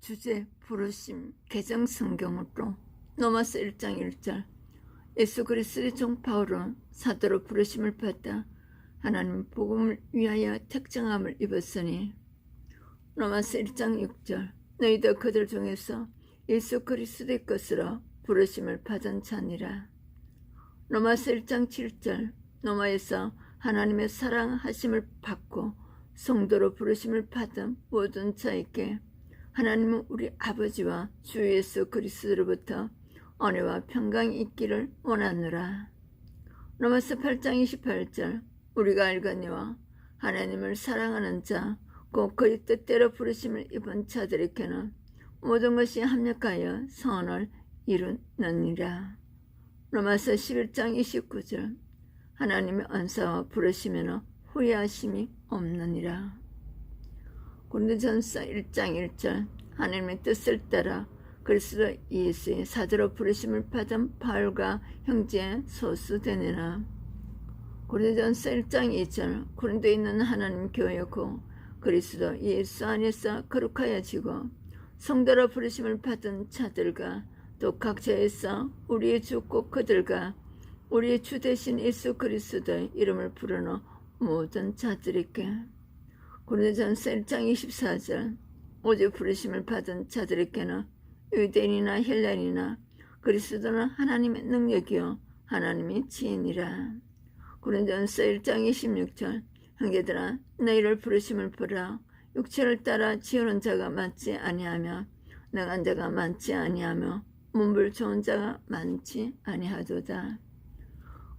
주제 부르심 개정 성경으로 로마서 1장 1절 예수 그리스도의 종 바울은 사도로 부르심을 받아 하나님 복음을 위하여 택정함을 입었으니 로마서 1장 6절 너희도 그들 중에서 예수 그리스도의 것으로 부르심을 받은 자니라. 로마서 1장 7절 로마에서 하나님의 사랑하심을 받고 성도로 부르심을 받은 모든 자에게 하나님은 우리 아버지와 주 예수 그리스도로부터 은혜와 평강이 있기를 원하노라. 로마서 8장 28절 우리가 알거니와 하나님을 사랑하는 자 곧 그의 뜻대로 부르심을 입은 자들에게는 모든 것이 합력하여 선을 이루느니라. 로마서 11장 29절 하나님의 은사와 부르심에는 후회하심이 없느니라. 고린도전서 1장 1절 하나님의 뜻을 따라 그리스도 예수의 사도로 부르심을 받은 바울과 형제의 소수되느라. 고린도전서 1장 2절 고린도에 있는 하나님 교회고 그리스도 예수 안에서 거룩하여지고 성도로 부르심을 받은 자들과 또 각자에서 우리의 주 곧 그들과 우리의 주 대신 예수 그리스도의 이름을 부르는 모든 자들에게. 고린도전서 1장 24절 오직 부르심을 받은 자들에게는 유대인이나 헬라인이나 그리스도는 하나님의 능력이요 하나님의 지혜니라. 고린도전서 1장 26절 형제들아 너희를 부르심을 보라. 육체를 따라 지으는 자가 많지 아니하며 능한 자가 많지 아니하며 문불 좋은 자가 많지 아니하도다.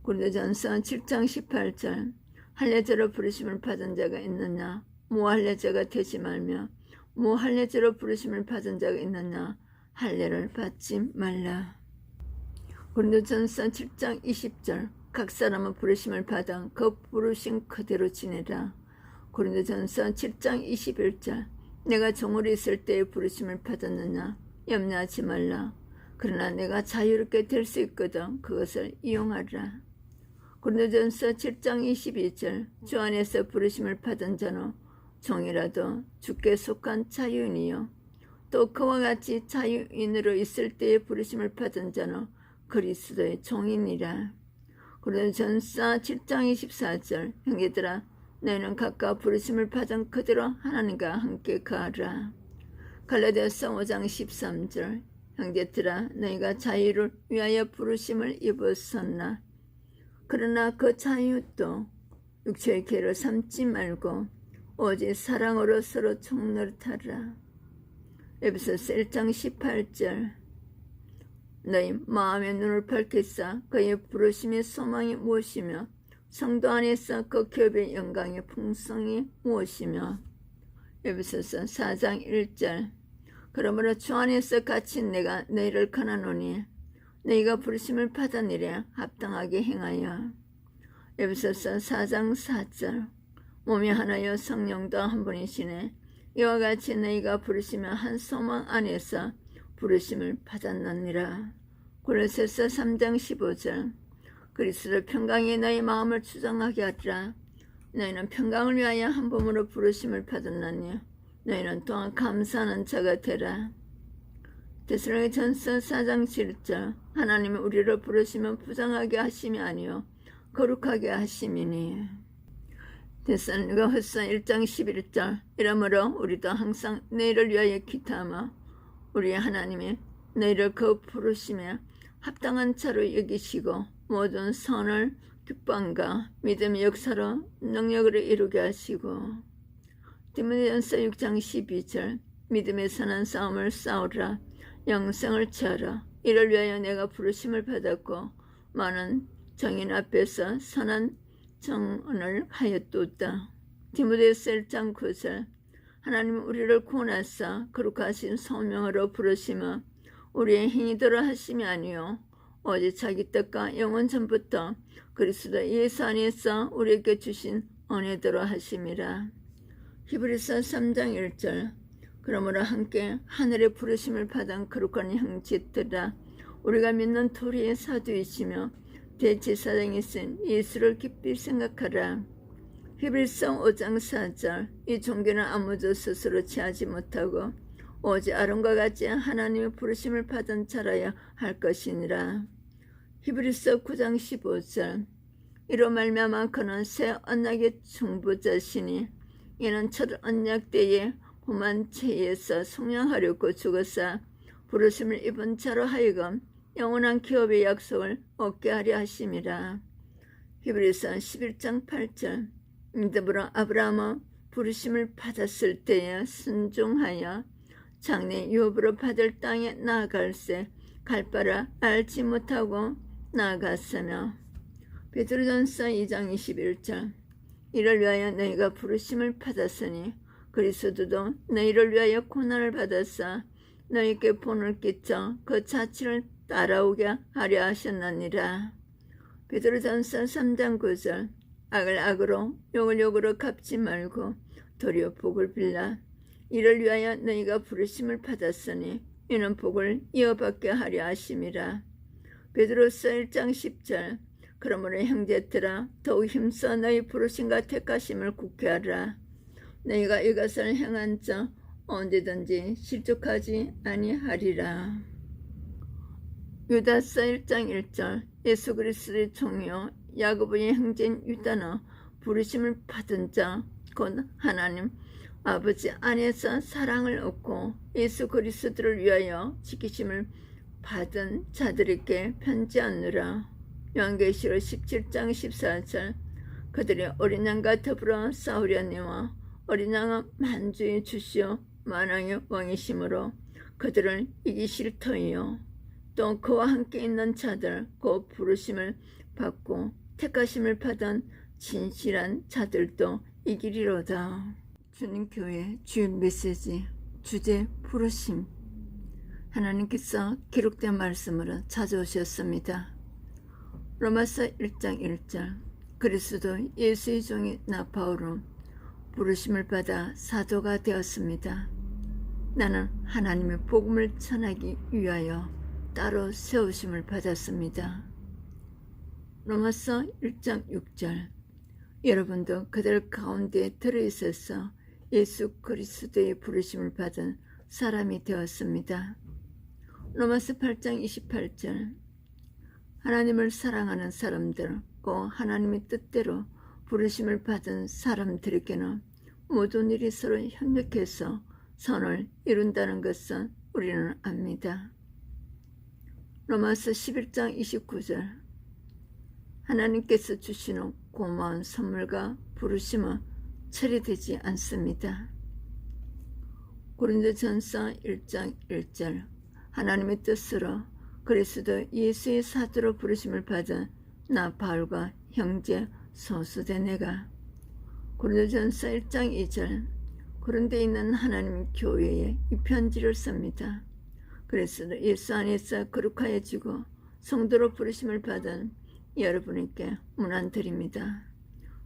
고린도전서 7장 18절 할례제로 부르심을 받은 자가 있느냐 무할례자가 되지 말며 무할례제로 부르심을 받은 자가 있느냐 할례를 받지 말라. 고린도전서 7장 20절 각 사람은 부르심을 받아 그 부르심 그대로 지내라. 고린도전서 7장 21절 내가 종으로 있을 때에 부르심을 받았느냐 염려하지 말라. 그러나 내가 자유롭게 될 수 있거든 그것을 이용하라. 고린도전서 7장 22절 주 안에서 부르심을 받은 자는 종이라도 주께 속한 자유인이요 또 그와 같이 자유인으로 있을 때에 부르심을 받은 자는 그리스도의 종이니라. 고린도전서 7장 24절 형제들아 너희는 각각 부르심을 받은 그대로 하나님과 함께 가라. 갈라디아서 5장 13절 형제들아 너희가 자유를 위하여 부르심을 입었었나 그러나 그 자유도 육체의 계를 삼지 말고 오직 사랑으로 서로 총노릇하라. 에베소서 1장 18절 너희 마음의 눈을 밝히사 그의 부르심의 소망이 무엇이며 성도 안에서 그 기업의 영광의 풍성이 무엇이며. 에베소서 4장 1절 그러므로 주 안에서 갇힌 내가 너희를 권하노니 너희가 부르심을 받으니래 합당하게 행하여. 에베소서 4장 4절 몸이 하나여 성령도 한 분이시네 이와 같이 너희가 부르시며 한 소망 안에서 부르심을 받았느니라. 골로새서 3장 15절 그리스도 평강이 너희 마음을 추정하게 하리라. 너희는 평강을 위하여 한 몸으로 부르심을 받았나니 너희는 또한 감사하는 자가 되라. 데살로니가전서 4장 7절 하나님이 우리를 부르시면 부정하게 하심이 아니요 거룩하게 하심이니. 데살로니가후서 1장 11절 이러므로 우리도 항상 너희를 위하여 기도하며 우리 하나님이 너희를 그 부르심에 합당한 자로 여기시고 모든 선을 기쁨과 믿음의 역사로 능력으로 이루게 하시고. 디모데전서 6장 12절 믿음의 선한 싸움을 싸우라 영생을 취하라. 이를 위하여 내가 부르심을 받았고 많은 정인 앞에서 선한 정언을 하였도다. 디모데전서 1장 9절 하나님은 우리를 구원하사 거룩하신 소명으로 부르시며 우리의 행위대로 하심이 아니요 오직 자기 뜻과 영원 전부터 그리스도 예수 안에서 우리에게 주신 은혜대로 하심이라. 히브리서 3장 1절 그러므로 함께 하늘의 부르심을 받은 거룩한 형제들아 우리가 믿는 도리의 사도이시며 대제사장이신 예수를 깊이 생각하라. 히브리서 5장 4절 이 종교는 아무도 스스로 취하지 못하고 오직 아론과 같이 하나님의 부르심을 받은 자라야 할 것이니라. 히브리서 9장 15절. 이로 말미암아 그는 새 언약의 중보자시니 이는 첫 언약 때에 험한 체에서 속량하려고 죽어서 부르심을 입은 자로 하여금 영원한 기업의 약속을 얻게 하려 하심이라. 히브리서 11장 8절. 믿음으로 아브라함은 부르심을 받았을 때에 순종하여 장래 유업으로 받을 땅에 나아갈새 갈 바를 알지 못하고 나아갔으며. 베드로전서 2장 21절. 이를 위하여 너희가 부르심을 받았으니 그리스도도 너희를 위하여 고난을 받았사 너희에게 본을 끼쳐 그 자취를 따라오게 하려 하셨느니라. 베드로전서 3장 9절. 악을 악으로 욕을 욕으로 갚지 말고 도리어 복을 빌라. 이를 위하여 너희가 부르심을 받았으니 이는 복을 이어받게 하려 하심이라. 베드로서 1장 10절. 그러므로 형제들아 더욱 힘써 너희 부르심과 택하심을 굳게 하라. 너희가 이것을 행한 자 언제든지 실족하지 아니하리라. 유다서 1장 1절. 예수 그리스도의 종이요 야고보의 형제인 유다는 부르심을 받은 자 곧 하나님 아버지 안에서 사랑을 얻고 예수 그리스도를 위하여 지키심을 받은 자들에게 편지하느라. 요한계시록 17장 14절. 그들이 어린 양과 더불어 싸우려니와 어린 양은 만주의 주시오 만왕의 왕이시므로 그들을 이기실 터이요. 또 그와 함께 있는 자들 곧 부르심을 받고 택하심을 받은 진실한 자들도 이기리로다. 주님 교회 주일 메시지 주제 부르심. 하나님께서 기록된 말씀으로 찾아오셨습니다. 로마서 1장 1절. 그리스도 예수의 종이 나 바울은 부르심을 받아 사도가 되었습니다. 나는 하나님의 복음을 전하기 위하여 따로 세우심을 받았습니다. 로마서 1장 6절. 여러분도 그들 가운데 들어있어서 예수 그리스도의 부르심을 받은 사람이 되었습니다. 로마서 8장 28절. 하나님을 사랑하는 사람들, 곧 하나님의 뜻대로 부르심을 받은 사람들에게는 모든 일이 서로 협력해서 선을 이룬다는 것은 우리는 압니다. 로마서 11장 29절. 하나님께서 주시는 고마운 선물과 부르심은 처리되지 않습니다. 고린도전서 1장 1절. 하나님의 뜻으로 그리스도 예수의 사도로 부르심을 받은 나 바울과 형제 소수된 내가. 고린도전서 1장 2절. 고린도에 있는 하나님 교회에 이 편지를 씁니다. 그리스도 예수 안에서 거룩하여지고 성도로 부르심을 받은 여러분에게 문안드립니다.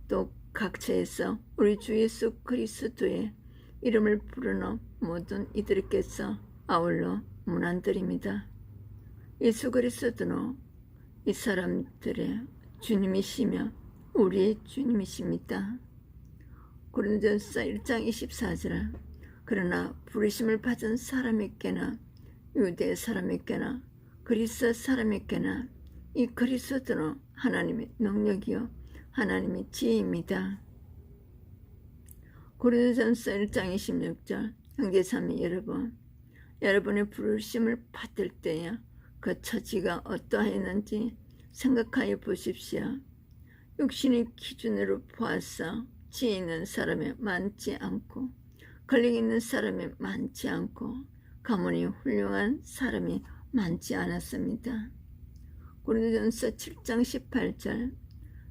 또 각처에서 우리 주 예수 그리스도의 이름을 부르는 모든 이들께서 아울러 문안드립니다. 예수 그리스도는 이 사람들의 주님이시며 우리의 주님이십니다. 고린도전서 1장 24절. 그러나 부르심을 받은 사람에게나 유대 사람에게나 그리스 사람에게나 이 그리스도는 하나님의 능력이요 하나님의 지혜입니다. 고린도전서 1장 26절. 형제자매 여러분, 여러분의 부르심을 받을 때에 그 처지가 어떠하였는지 생각하여 보십시오. 육신의 기준으로 보아서 지혜 있는 사람이 많지 않고 권력 있는 사람이 많지 않고 가문이 훌륭한 사람이 많지 않았습니다. 고린도전서 7장 18절.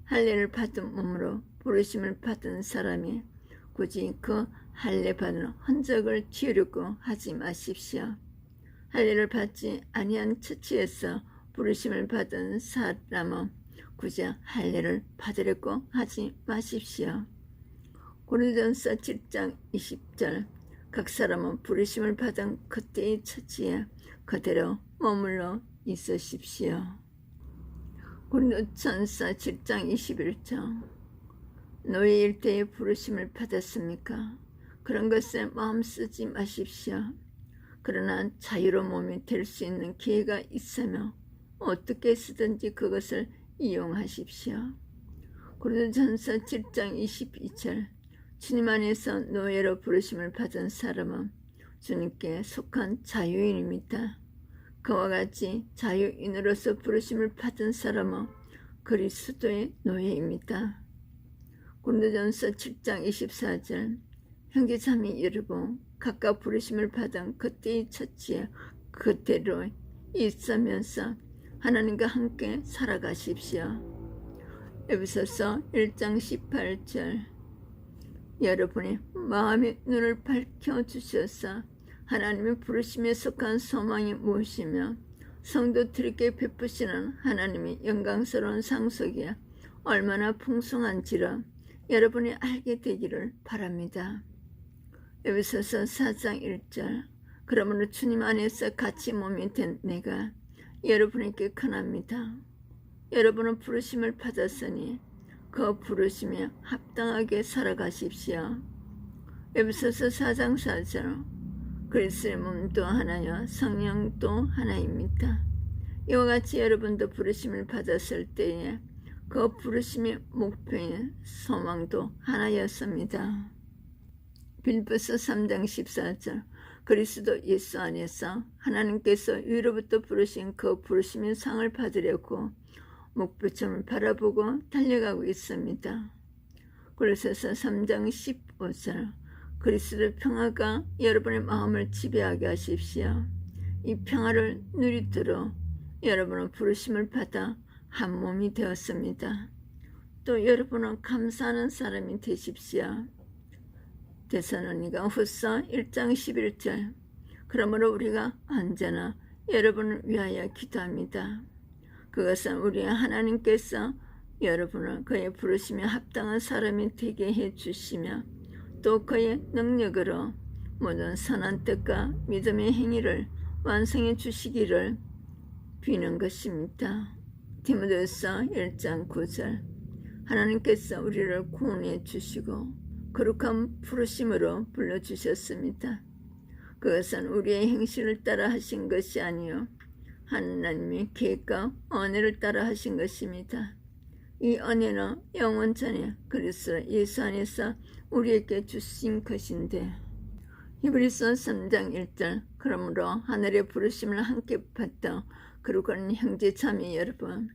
할례를 받은 몸으로 부르심을 받은 사람이 굳이 그 할례 받은 흔적을 지우려고 하지 마십시오. 할례를 받지 아니한 처치에서 부르심을 받은 사람은 굳이 할례를 받으려고 하지 마십시오. 고린도전서 7장 20절. 각 사람은 부르심을 받은 그때의 처치에 그대로 머물러 있으십시오. 고린도전서 7장 21절. 노예일 때에 부르심을 받았습니까? 그런 것에 마음 쓰지 마십시오. 그러나 자유로운 몸이 될 수 있는 기회가 있으며 어떻게 쓰든지 그것을 이용하십시오. 고린도전서 7장 22절 주님 안에서 노예로 부르심을 받은 사람은 주님께 속한 자유인입니다. 그와 같이 자유인으로서 부르심을 받은 사람은 그리스도의 노예입니다. 고린도전서 7장 24절 형제자매 여러분, 각각 부르심을 받은 그때의 처지에 그대로 있으면서 하나님과 함께 살아가십시오. 에베소서 1장 18절 여러분의 마음의 눈을 밝혀주셔서 하나님의 부르심에 속한 소망이 무엇이며 성도들에게 베푸시는 하나님의 영광스러운 상속이 얼마나 풍성한지를 여러분이 알게 되기를 바랍니다. 에베소서 4장 1절 그러므로 주님 안에서 같이 몸이 된 내가 여러분에게 권합니다. 여러분은 부르심을 받았으니 그 부르심에 합당하게 살아가십시오. 에베소서 4장 4절 그리스도의 몸도 하나요 성령도 하나입니다. 이와 같이 여러분도 부르심을 받았을 때에 그 부르심의 목표인 소망도 하나였습니다. 빌립보서 3장 14절 그리스도 예수 안에서 하나님께서 위로부터 부르신 그 부르심의 상을 받으려고 목표점을 바라보고 달려가고 있습니다. 골로새서 3장 15절 그리스도의 평화가 여러분의 마음을 지배하게 하십시오. 이 평화를 누리도록 여러분은 부르심을 받아 한 몸이 되었습니다. 또 여러분은 감사하는 사람이 되십시오. 데살로니가 후서 1장 11절 그러므로 우리가 언제나 여러분을 위하여 기도합니다. 그것은 우리 하나님께서 여러분을 그의 부르심에 합당한 사람이 되게 해주시며 또 그의 능력으로 모든 선한 뜻과 믿음의 행위를 완성해 주시기를 비는 것입니다. 디모데후서 1장 9절 하나님께서 우리를 구원해 주시고 거룩한 부르심으로 불러주셨습니다. 그것은 우리의 행실을 따라 하신 것이 아니요 하나님의 계획과 은혜를 따라 하신 것입니다. 이 은혜는 영원 전에 그리스도 예수 안에서 우리에게 주신 것인데 히브리서 3장 1절 그러므로 하늘의 부르심을 함께 받던 거룩한 형제 자매 여러분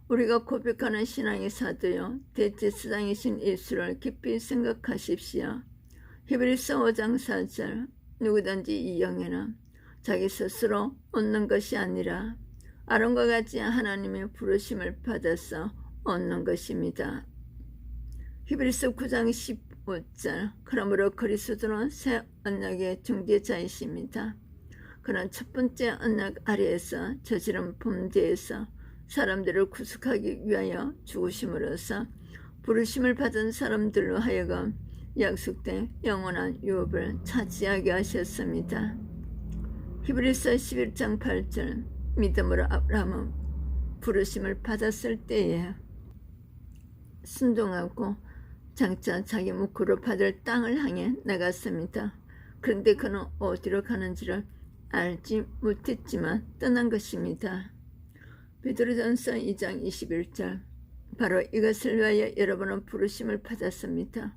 우리가 고백하는 신앙의 사도요 대제사장이신 예수를 깊이 생각하십시오. 히브리서 5장 4절 누구든지 이 영에는 자기 스스로 얻는 것이 아니라 아론과 같이 하나님의 부르심을 받아서 얻는 것입니다. 히브리서 9장 15절 그러므로 그리스도는 새 언약의 중재자이십니다. 그는 첫 번째 언약 아래에서 저지른 범죄에서 사람들을 구속하기 위하여 죽으심으로써 부르심을 받은 사람들로 하여금 약속된 영원한 유업을 차지하게 하셨습니다. 히브리서 11장 8절 믿음으로 아브라함은 부르심을 받았을 때에 순종하고 장차 자기 묵으로 받을 땅을 향해 나갔습니다. 그런데 그는 어디로 가는지를 알지 못했지만 떠난 것입니다. 베드로전서 2장 21절 바로 이것을 위하여 여러분은 부르심을 받았습니다.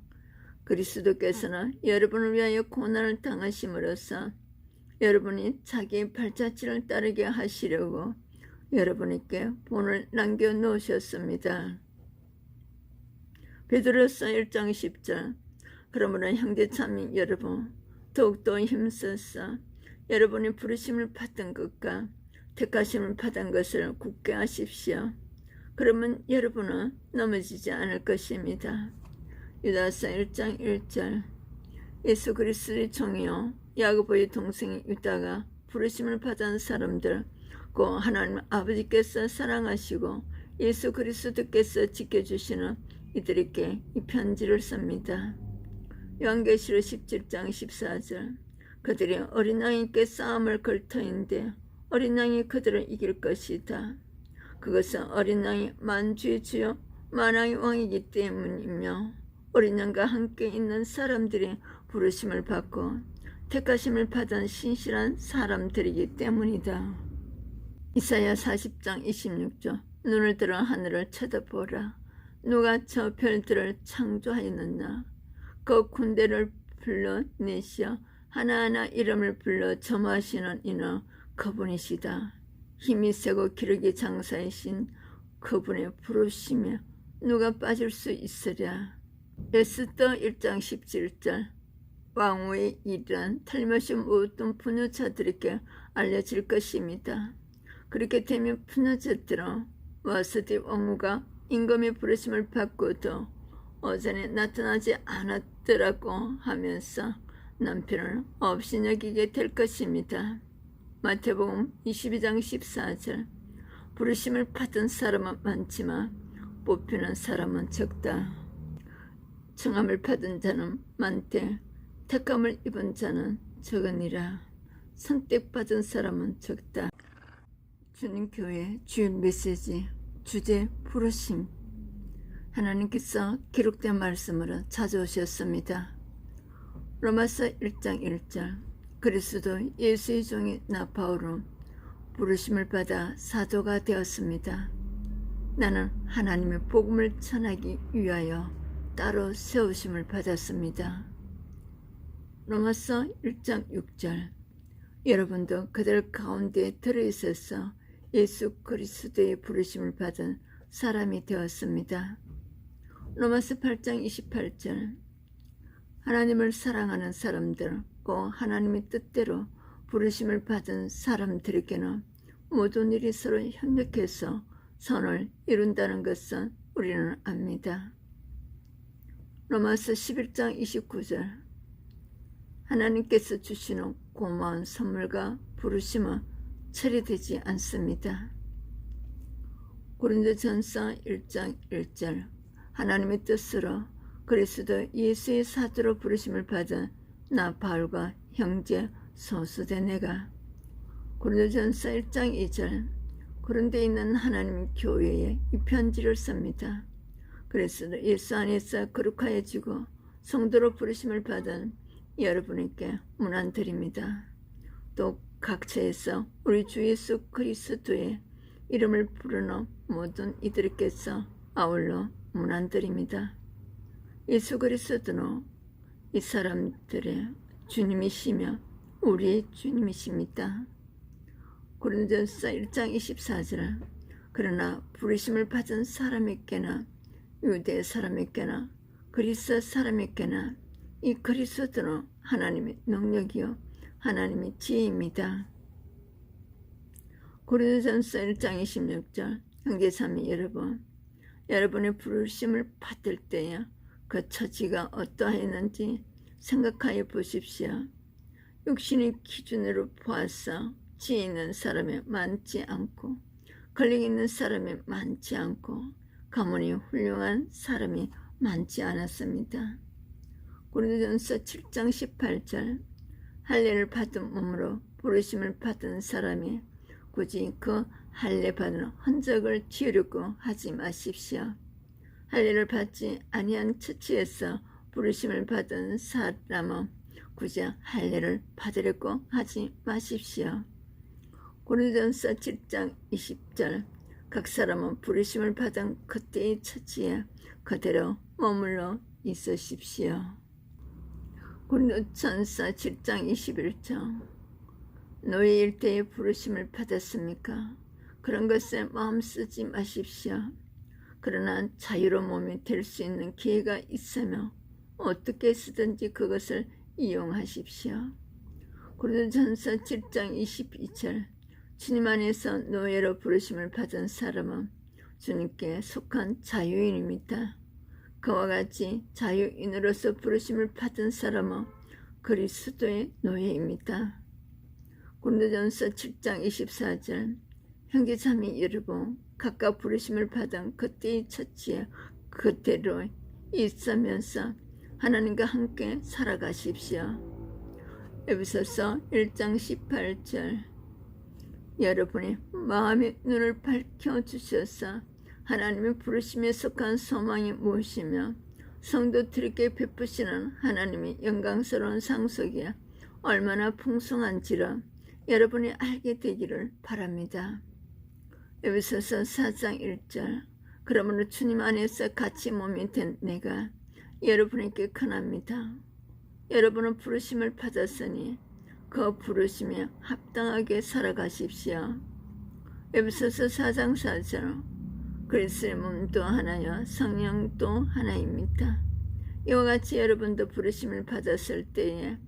그리스도께서는 여러분을 위하여 고난을 당하심으로써 여러분이 자기의 발자취를 따르게 하시려고 여러분에게 본을 남겨놓으셨습니다. 베드로서 1장 10절 그러므로 형제자매 여러분 더욱더 힘써서 여러분이 부르심을 받은 것과 택하심을 받은 것을 굳게 하십시오. 그러면 여러분은 넘어지지 않을 것입니다. 유다서 1장 1절 예수 그리스도의 종이요 야고보의 동생 유다가 부르심을 받은 사람들 곧 하나님 아버지께서 사랑하시고 예수 그리스도께서 지켜주시는 이들에게 이 편지를 씁니다. 요한계시록 17장 14절 그들이 어린 양에게 싸움을 걸 터인데 어린 양이 그들을 이길 것이다. 그것은 어린 양이 만주의 주요 만왕의 왕이기 때문이며 어린 양과 함께 있는 사람들이 부르심을 받고 택하심을 받은 신실한 사람들이기 때문이다. 이사야 40장 26절. 눈을 들어 하늘을 쳐다보라. 누가 저 별들을 창조하였느냐. 그 군대를 불러내시어 하나하나 이름을 불러 점하시는 이는 그분이시다. 힘이 세고 기력이 장사이신 그분의 부르심에 누가 빠질 수 있으랴. 에스더 1장 17절. 왕후의 일은 틀림없이 모든 분유자들에게 알려질 것입니다. 그렇게 되면 분유자들은 와스디 왕후가 임금의 부르심을 받고도 오전에 나타나지 않았더라고 하면서 남편을 없이 여기게 될 것입니다. 마태복음 22장 14절. 부르심을 받은 사람은 많지만 뽑히는 사람은 적다. 청함을 받은 자는 많되 택함을 입은 자는 적으니라. 선택받은 사람은 적다. 주님 교회 주일 메시지 주제 부르심. 하나님께서 기록된 말씀으로 찾아오셨습니다. 로마서 1장 1절. 그리스도 예수의 종이 나 바울은 부르심을 받아 사도가 되었습니다. 나는 하나님의 복음을 전하기 위하여 따로 세우심을 받았습니다. 로마서 1장 6절. 여러분도 그들 가운데 들어있어서 예수 그리스도의 부르심을 받은 사람이 되었습니다. 로마서 8장 28절. 하나님을 사랑하는 사람들, 곧 하나님의 뜻대로 부르심을 받은 사람들에게는 모든 일이 서로 협력해서 선을 이룬다는 것은 우리는 압니다. 로마서 11장 29절. 하나님께서 주시는 고마운 선물과 부르심은 처리되지 않습니다. 고린도전서 1장 1절. 하나님의 뜻으로 그리스도 예수의 사도로 부르심을 받은 나 바울과 형제 소수된 내가. 고린도전서 1장 2절. 고린도에 있는 하나님의 교회에 이 편지를 씁니다. 그리스도 예수 안에서 거룩하여지고 성도로 부르심을 받은 여러분에게 문안드립니다. 또 각처에서 우리 주 예수 그리스도의 이름을 부르는 모든 이들께서 아울러 문안드립니다. 예수 그리스도는 이 사람들의 주님이시며 우리의 주님이십니다. 고린도전서 1장 24절. 그러나 부르심을 받은 사람에게나 유대 사람에게나 그리스 사람에게나 이 그리스도는 하나님의 능력이요 하나님의 지혜입니다. 고린도전서 1장 26절. 형제자매 여러분, 여러분의 부르심을 받을 때에 그 처지가 어떠하였는지 생각하여 보십시오. 육신의 기준으로 보아서 지혜 있는 사람이 많지 않고 권력 있는 사람이 많지 않고 가문이 훌륭한 사람이 많지 않았습니다. 고린도전서 7장 18절. 할례를 받은 몸으로 부르심을 받은 사람이 굳이 그 할례 받은 흔적을 지우려고 하지 마십시오. 할례를 받지 아니한 처치에서 부르심을 받은 사람은 굳이 할례를 받으려고 하지 마십시오. 고린도전서 7장 20절. 각 사람은 부르심을 받은 그때의 처치에 그대로 머물러 있으십시오. 고린도전서 7장 21절. 노예일 때에 부르심을 받았습니까? 그런 것에 마음 쓰지 마십시오. 그러나 자유로운 몸이 될 수 있는 기회가 있으며 어떻게 쓰든지 그것을 이용하십시오. 고린도전서 7장 22절. 주님 안에서 노예로 부르심을 받은 사람은 주님께 속한 자유인입니다. 그와 같이 자유인으로서 부르심을 받은 사람은 그리스도의 노예입니다. 고린도전서 7장 24절. 형제자매 여러분, 각각 부르심을 받은 그때의 처치에 그대로 있으면서 하나님과 함께 살아가십시오. 에베소서 1장 18절. 여러분의 마음의 눈을 밝혀주셔서 하나님의 부르심에 속한 소망이 무엇이며 성도들에게 베푸시는 하나님의 영광스러운 상속에 얼마나 풍성한지를 여러분이 알게 되기를 바랍니다. 에베소서 4장 1절. 그러므로 주님 안에서 같이 몸이 된 내가 여러분에게 권합니다. 여러분은 부르심을 받았으니 그 부르심에 합당하게 살아가십시오. 에베소서 4장 4절. 그리스도의 몸도 하나요 성령도 하나입니다. 이와 같이 여러분도 부르심을 받았을 때에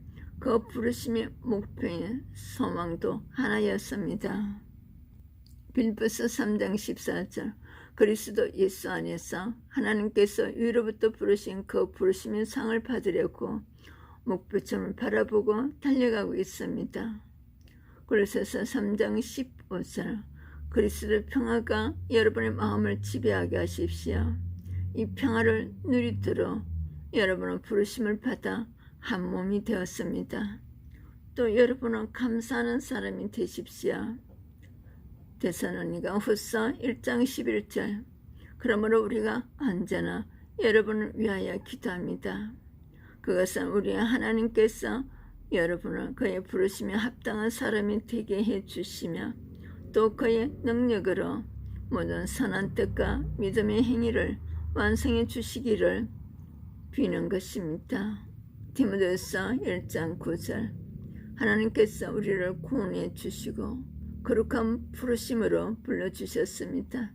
그 부르심의 목표인 소망도 하나였습니다. 빌립보서 3장 14절. 그리스도 예수 안에서 하나님께서 위로부터 부르신 그 부르심의 상을 받으려고 목표점을 바라보고 달려가고 있습니다. 골로새서 3장 15절. 그리스도의 평화가 여러분의 마음을 지배하게 하십시오. 이 평화를 누리도록 여러분은 부르심을 받아 한 몸이 되었습니다. 또 여러분은 감사하는 사람이 되십시오. 데살로니가 후서 1장 11절. 그러므로 우리가 언제나 여러분을 위하여 기도합니다. 그것은 우리 하나님께서 여러분을 그의 부르심에 합당한 사람이 되게 해주시며 또 그의 능력으로 모든 선한 뜻과 믿음의 행위를 완성해 주시기를 비는 것입니다. 디모데후서 1장 9절. 하나님께서 우리를 구원해 주시고 거룩한 부르심으로 불러주셨습니다.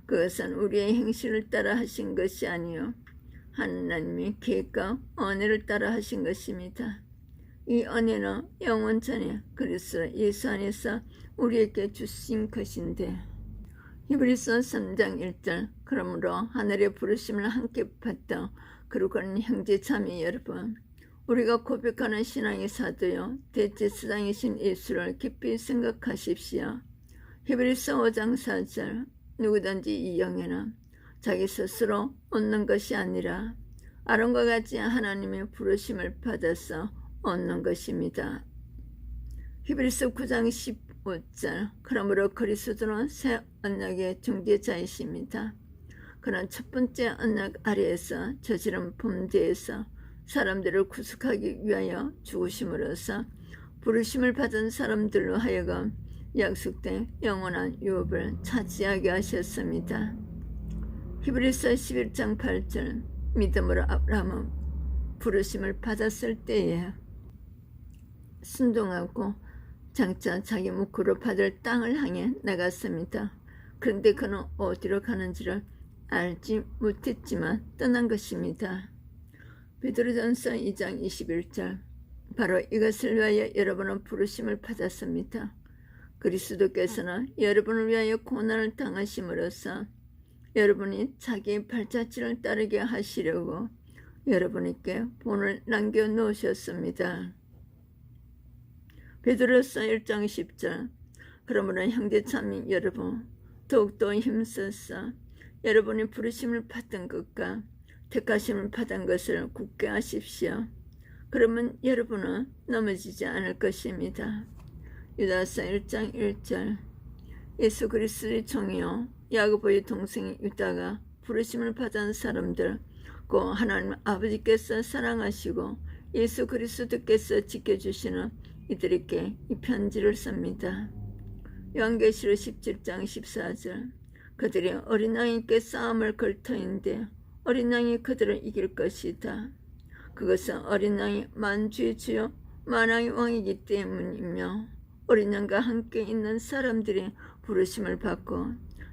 그것은 우리의 행실을 따라 하신 것이 아니요 하나님의 계획과 은혜를 따라 하신 것입니다. 이 은혜는 영원 전에 그리스도 예수 안에서 우리에게 주신 것인데 히브리서 3장 1절. 그러므로 하늘의 부르심을 함께 받던 거룩한 형제 자매 여러분, 우리가 고백하는 신앙의 사도요 대제사장이신 예수를 깊이 생각하십시오. 히브리서 5장 4절. 누구든지 이 영에는 자기 스스로 얻는 것이 아니라 아론과 같이 하나님의 부르심을 받아서 얻는 것입니다. 히브리서 9장 15절. 그러므로 그리스도는 새 언약의 중재자이십니다. 그는 첫 번째 언약 아래에서 저지른 범죄에서 사람들을 구속하기 위하여 죽으심으로써 부르심을 받은 사람들로 하여금 약속된 영원한 유업을 차지하게 하셨습니다. 히브리서 11장 8절. 믿음으로 아브라함은 부르심을 받았을 때에 순종하고 장차 자기 묵으로 받을 땅을 향해 나갔습니다. 그런데 그는 어디로 가는지를 알지 못했지만 떠난 것입니다. 베드로전서 2장 21절. 바로 이것을 위하여 여러분은 부르심을 받았습니다. 그리스도께서는 여러분을 위하여 고난을 당하심으로써 여러분이 자기의 발자취를 따르게 하시려고 여러분에게 본을 남겨놓으셨습니다. 베드로서 1장 10절. 그러므로 형제자매 여러분, 더욱더 힘써서 여러분이 부르심을 받은 것과 택하심을 받은 것을 굳게 하십시오. 그러면 여러분은 넘어지지 않을 것입니다. 유다서 1장 1절. 예수 그리스도의 종이요 야고보의 동생인 유다가 부르심을 받은 사람들, 곧 하나님 아버지께서 사랑하시고 예수 그리스도께서 지켜주시는 이들에게 이 편지를 씁니다. 요한계시록 17장 14절. 그들이 어린 양에게 싸움을 걸 터인데 어린 양이 그들을 이길 것이다. 그것은 어린 양이 만주의 주요 만왕의 왕이기 때문이며 어린 양과 함께 있는 사람들이 부르심을 받고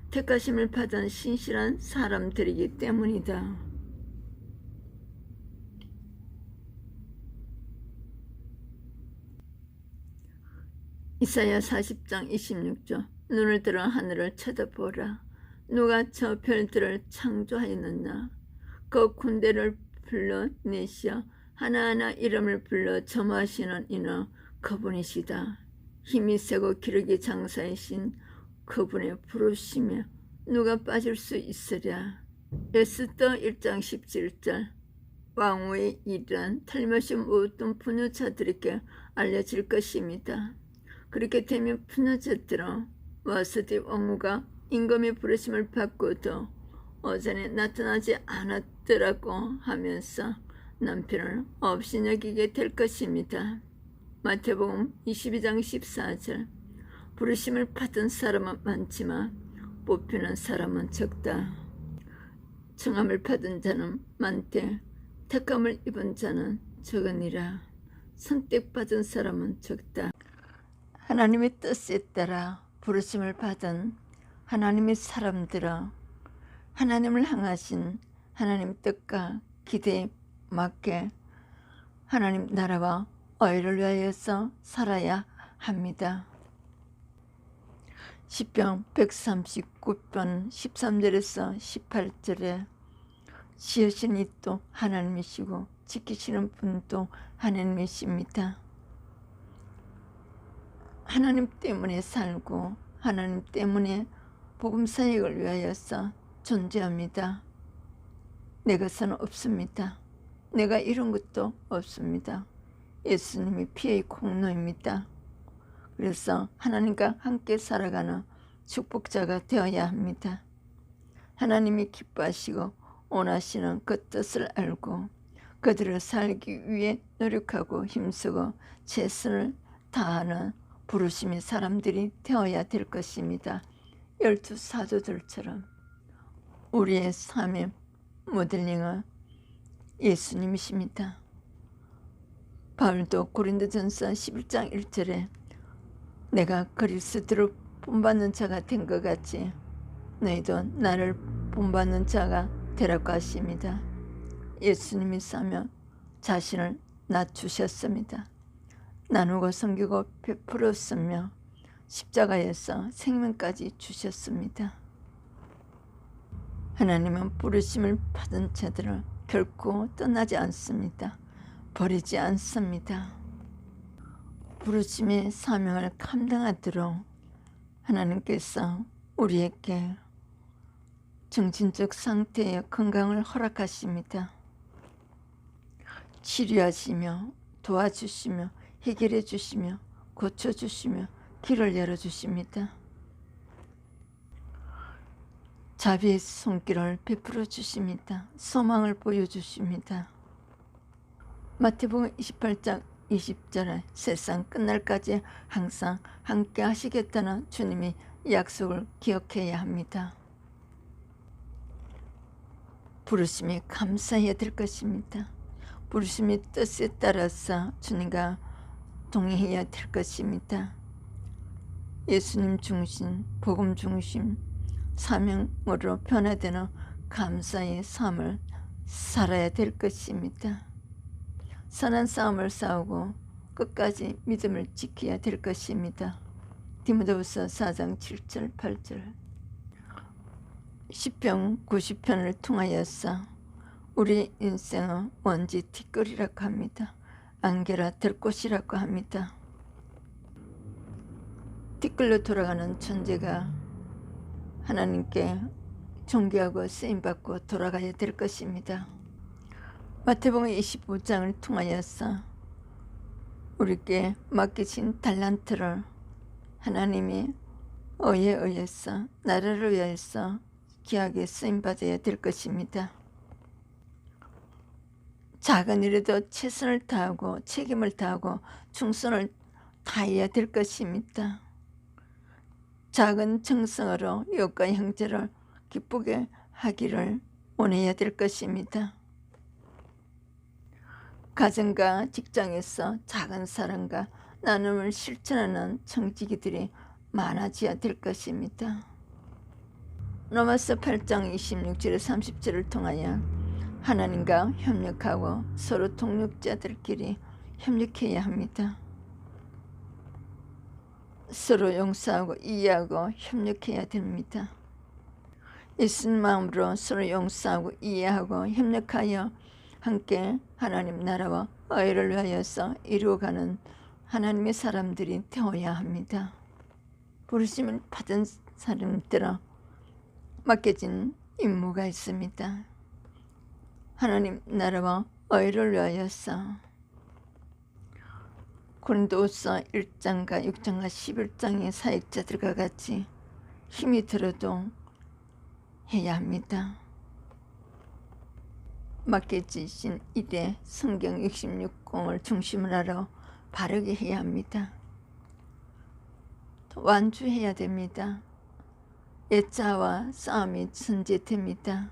택하심을 받은 신실한 사람들이기 때문이다. 이사야 40장 26절. 눈을 들어 하늘을 쳐다보라. 누가 저 별들을 창조하였느냐. 그 군대를 불러내시어 하나하나 이름을 불러 점하시는 이는 그분이시다. 힘이 세고 기력이 장사이신 그분의 부르심에 누가 빠질 수 있으랴. 에스더 1장 17절. 왕후의 일은 틀림없이 모든 분유자들에게 알려질 것입니다. 그렇게 되면 분유자들은 와스디 왕후가 임금의 부르심을 받고도 오전에 나타나지 않았더라고 하면서 남편을 없이 여기게 될 것입니다. 마태복음 22장 14절. 부르심을 받은 사람은 많지만 뽑히는 사람은 적다. 청함을 받은 자는 많되 택함을 입은 자는 적으니라. 선택받은 사람은 적다. 하나님의 뜻에 따라 부르심을 받은 하나님의 사람들아, 하나님을 향하신 하나님 뜻과 기대에 맞게 하나님 나라와 의를 위하여서 살아야 합니다. 시편 139편 13절에서 18절에 지으신 이도 하나님이시고 지키시는 분도 하나님이십니다. 하나님 때문에 살고 하나님 때문에 복음사역을 위하여서 존재합니다. 내 것은 없습니다. 내가 이룬 것도 없습니다. 예수님이 피의 공로입니다. 그래서 하나님과 함께 살아가는 축복자가 되어야 합니다. 하나님이 기뻐하시고 원하시는 그 뜻을 알고 그들을 살기 위해 노력하고 힘쓰고 최선을 다하는 부르심의 사람들이 되어야 될 것입니다. 12 사도들처럼 우리의 삶의 모델링은 예수님이십니다. 바울도 고린도전서 11장 1절에 내가 그리스도를 본받는 자가 된 것 같이 너희도 나를 본받는 자가 되라고 하십니다. 예수님이 싸며 자신을 낮추셨습니다. 나누고 섬기고 베풀었으며 십자가에서 생명까지 주셨습니다. 하나님은 부르심을 받은 자들을 결코 떠나지 않습니다. 버리지 않습니다. 부르심의 사명을 감당하도록 하나님께서 우리에게 정신적 상태의 건강을 허락하십니다. 치료하시며 도와주시며 해결해 주시며 고쳐주시며 길을 열어주십니다. 자비의 손길을 베풀어 주십니다. 소망을 보여주십니다. 마태복음 28장 20절에 세상 끝날까지 항상 함께 하시겠다는 주님의 약속을 기억해야 합니다. 부르심에 감사해야 될 것입니다. 부르심의 뜻에 따라서 주님과 동행해야 될 것입니다. 예수님 중심, 복음 중심, 사명으로 변화되는 감사의 삶을 살아야 될 것입니다. 선한 싸움을 싸우고 끝까지 믿음을 지켜야 될 것입니다. 디모데후서 4장 7절 8절. 시편 90편을 통하여서 우리 인생은 먼지 티끌이라고 합니다. 안개라 될 곳이라고 합니다. 티끌로 돌아가는 존재가 하나님께 존귀하고 쓰임받고 돌아가야 될 것입니다. 마태복음 25장을 통하여서 우리께 맡기신 달란트를 하나님이 의에 의해서 나라를 위해서 귀하게 쓰임받아야 될 것입니다. 작은 일에도 최선을 다하고 책임을 다하고 충성을 다해야 될 것입니다. 작은 정성으로 이웃과 형제를 기쁘게 하기를 원해야 될 것입니다. 가정과 직장에서 작은 사랑과 나눔을 실천하는 청지기들이 많아져야 될 것입니다. 로마서 8장 26절에 30절을 통하여 하나님과 협력하고 서로 동력자들끼리 협력해야 합니다. 서로 용서하고 이해하고 협력해야 됩니다. 예수님 마음으로 서로 용서하고 이해하고 협력하여 함께 하나님 나라와 의를 위하여서 이루어가는 하나님의 사람들이 되어야 합니다. 부르심을 받은 사람들은 맡겨진 임무가 있습니다. 하나님 나라와 의를 위하여서 고린도후서 1장과 6장과 11장의 사역자들과 같이 힘이 들어도 해야 합니다. 맡겨지신 일에 성경 66권을 중심으로 하러 바르게 해야 합니다. 완주해야 됩니다. 옛자와 싸움이 전제됩니다.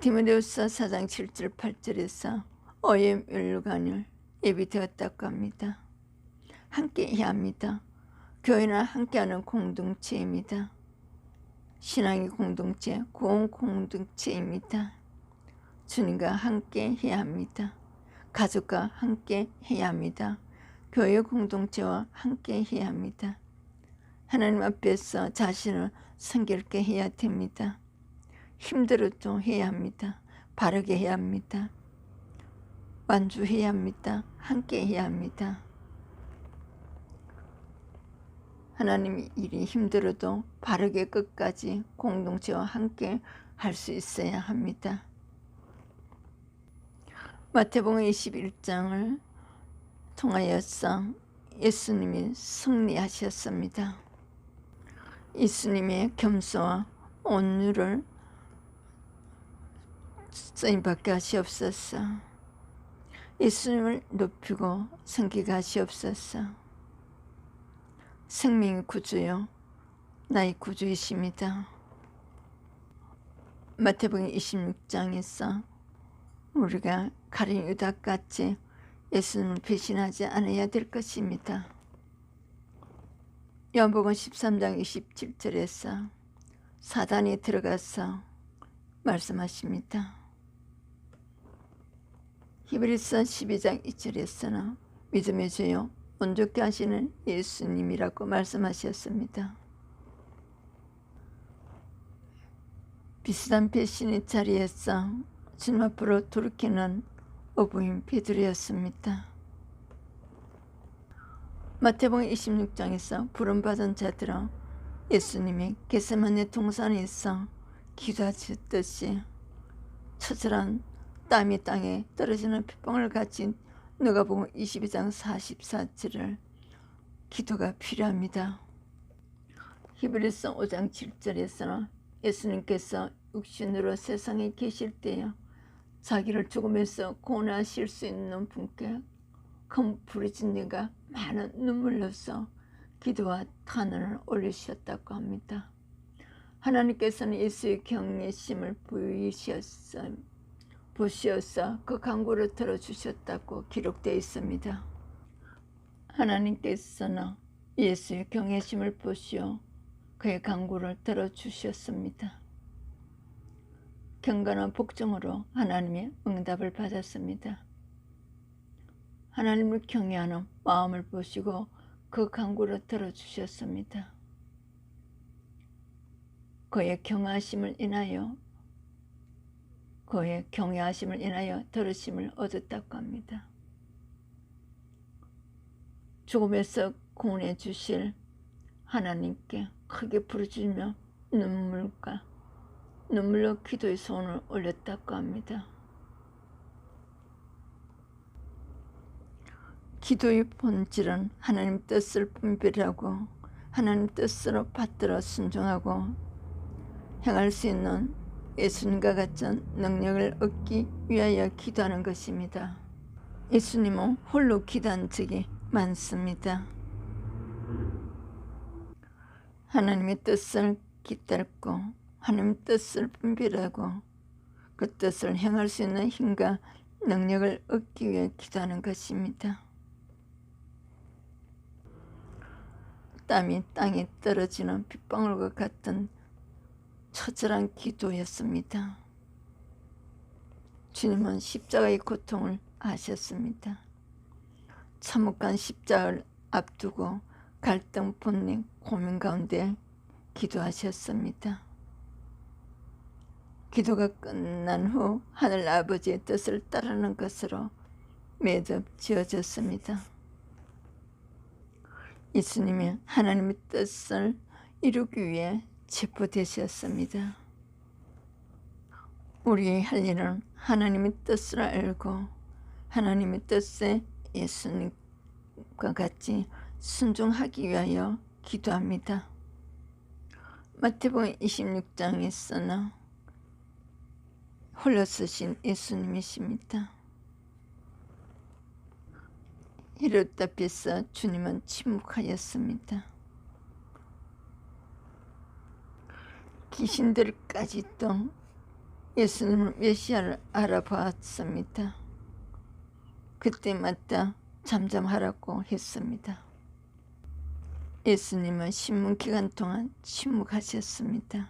디모데후서 4장 7절 8절에서 오염 율관을 예비되었다고 합니다. 함께 해야 합니다. 교회는 함께하는 공동체입니다. 신앙의 공동체, 구원 공동체입니다. 주님과 함께 해야 합니다. 가족과 함께 해야 합니다. 교회 공동체와 함께 해야 합니다. 하나님 앞에서 자신을 성결케 해야 됩니다. 힘들어도 해야 합니다. 바르게 해야 합니다. 완주해야 합니다. 함께 해야 합니다. 하나님 일이 힘들어도 바르게 끝까지 공동체와 함께 할 수 있어야 합니다. 마태복음 21장을 통하여서 예수님이 승리하셨습니다. 예수님의 겸손과 온유를 쓰임받게 하시옵소서. 예수님을 높이고 섬기게 하시옵소서. 생명의 구주요, 나의 구주이십니다. 마태복음 26장에서 우리가 가룟 유다같이 예수님을 배신하지 않아야 될 것입니다. 요한복음 13장 27절에서 사단이 들어가서 말씀하십니다. 히브리서 12장 2절에서는 믿음의 주요 온전케 하시는 예수님이라고 말씀하셨습니다. 비슷한 배신의 자리에서 주님 앞으로 돌이키는 어부인 베드로였습니다. 마태복음 26장에서 부름받은 자들은 예수님이 겟세마네 동산에 있어 기도하셨듯이 처절한 땀이 땅에 떨어지는 핏방울 같이 누가복음 22장 44절을 기도가 필요합니다. 히브리서 5장 7절에서는 예수님께서 육신으로 세상에 계실 때에 자기를 죽음에서 구원하실 수 있는 분께 큰 부르짖음과 많은 눈물로서 기도와 탄원을 올리셨다고 합니다. 하나님께서는 예수의 경외심을 보시어서 그 간구를 들어주셨다고 기록되어 있습니다. 하나님께서는 예수의 경외심을 보시어 그의 간구를 들어주셨습니다. 경건한 복종으로 하나님의 응답을 받았습니다. 하나님을 경외하는 마음을 보시고 그 간구를 들어주셨습니다. 그의 경외하심을 인하여 들으심을 얻었다고 합니다. 죽음에서 구원해 주실 하나님께 크게 부르짖으며 눈물로 기도의 손을 올렸다고 합니다. 기도의 본질은 하나님 뜻을 분별하고 하나님 뜻으로 받들어 순종하고 행할 수 있는 예수님과 같은 능력을 얻기 위하여 기도하는 것입니다. 예수님은 홀로 기도한 적이 많습니다. 하나님의 뜻을 깃들고 하나님의 뜻을 분별하고 그 뜻을 행할 수 있는 힘과 능력을 얻기 위해 기도하는 것입니다. 땀이 땅에 떨어지는 빗방울과 같은 처절한 기도였습니다. 주님은 십자가의 고통을 아셨습니다. 참혹한 십자가를 앞두고 갈등, 분쟁, 고민 가운데 기도하셨습니다. 기도가 끝난 후 하늘 아버지의 뜻을 따르는 것으로 매듭 지어졌습니다. 예수님이 하나님의 뜻을 이루기 위해 체포되셨습니다. 우리의 할 일은 하나님의 뜻을 알고 하나님의 뜻에 예수님과 같이 순종하기 위하여 기도합니다. 마태복음 26장에서는 홀로 서신 예수님이십니다. 헤롯 앞에서 주님은 침묵하였습니다. 귀신들까지도 예수님을 메시아를 알아보았습니다. 그때마다 잠잠하라고 했습니다. 예수님은 신문기간 동안 침묵하셨습니다.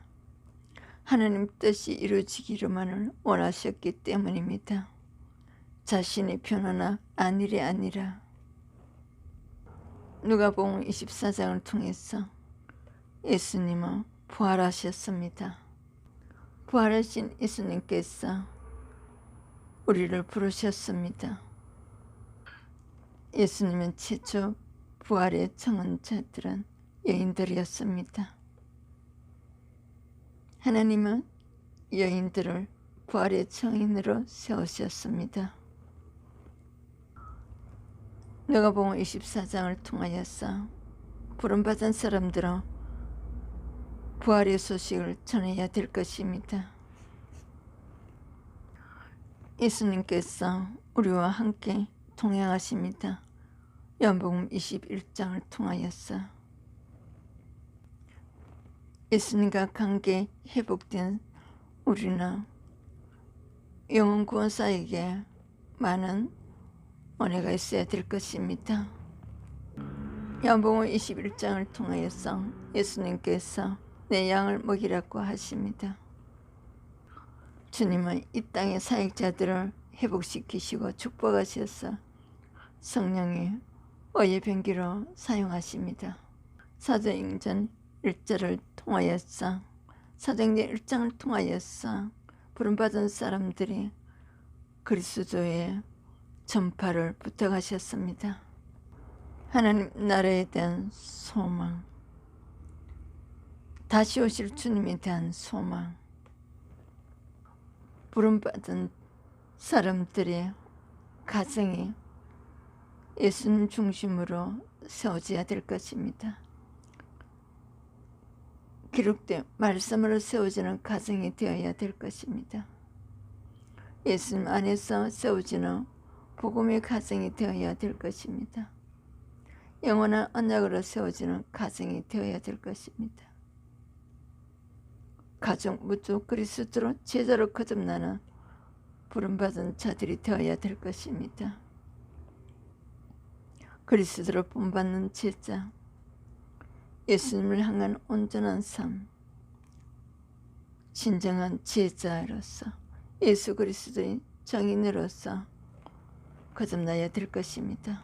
하나님 뜻이 이루어지기로만을 원하셨기 때문입니다. 자신의 변화나 안일이 아니라 누가복음 24장을 통해서 예수님은 부활하셨습니다. 부활하신 예수님께서 우리를 부르셨습니다. 예수님은 최초 부활의 청혼자들은 여인들이었습니다. 하나님은 여인들을 부활의 청인으로 세우셨습니다. 누가복음 24장을 통하여서 부름받은 사람들은 부활의 소식을 전해야 될 것입니다. 예수님께서 우리와 함께 동행하십니다. 요한복음 21장을 통하여서 예수님과 관계 회복된 우리는 영혼 구원사에게 많은 은혜가 있어야 될 것입니다. 요한복음 21장을 통하여서 예수님께서 내 양을 먹이라고 하십니다. 주님은 이 땅의 사역자들을 회복시키시고 축복하셔서 성령이 어의 병기로 사용하십니다. 사도행전 1장을 통하여서 부름받은 사람들이 그리스도의 전파를 부탁하셨습니다. 하나님 나라에 대한 소망, 다시 오실 주님에 대한 소망, 부름받은 사람들의 가정이 예수님 중심으로 세워져야 될 것입니다. 기록된 말씀으로 세워지는 가정이 되어야 될 것입니다. 예수님 안에서 세워지는 복음의 가정이 되어야 될 것입니다. 영원한 언약으로 세워지는 가정이 되어야 될 것입니다. 가정 모두 그리스도로 제자로 거듭나는 부름받은 자들이 되어야 될 것입니다. 그리스도로 본받는 제자, 예수님을 향한 온전한 삶, 진정한 제자로서 예수 그리스도의 정인으로서 거듭나야 될 것입니다.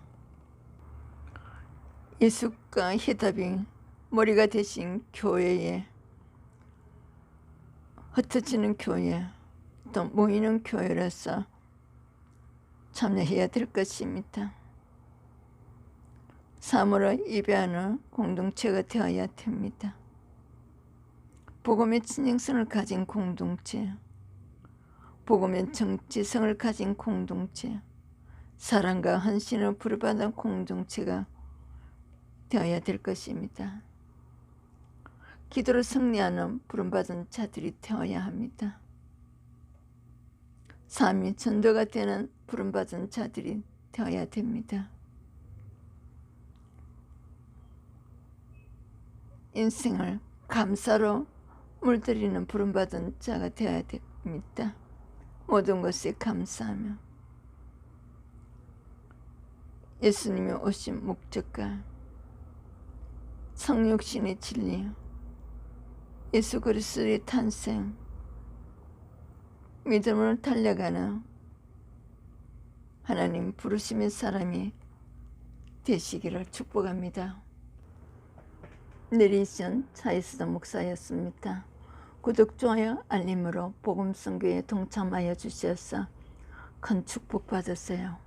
예수가 해답이 머리가 되신 교회에 흩어지는 교회, 또 모이는 교회로서 참여해야 될 것입니다. 사물을 예배하는 공동체가 되어야 됩니다. 복음의 진정성을 가진 공동체, 복음의 정체성을 가진 공동체, 사랑과 헌신을 부르받은 공동체가 되어야 될 것입니다. 기도로 승리하는 부름받은 자들이 되어야 합니다. 삶이 전도가 되는 부름받은 자들이 되어야 됩니다. 인생을 감사로 물들이는 부름받은 자가 되어야 됩니다. 모든 것에 감사하며 예수님이 오신 목적과 성육신의 진리, 예수 그리스도의 탄생, 믿음으로 달려가는 하나님 부르심의 사람이 되시기를 축복합니다. 내리션 차이스도 목사였습니다. 구독, 좋아요, 알림으로 복음선교에 동참하여 주셔서 큰 축복 받으세요.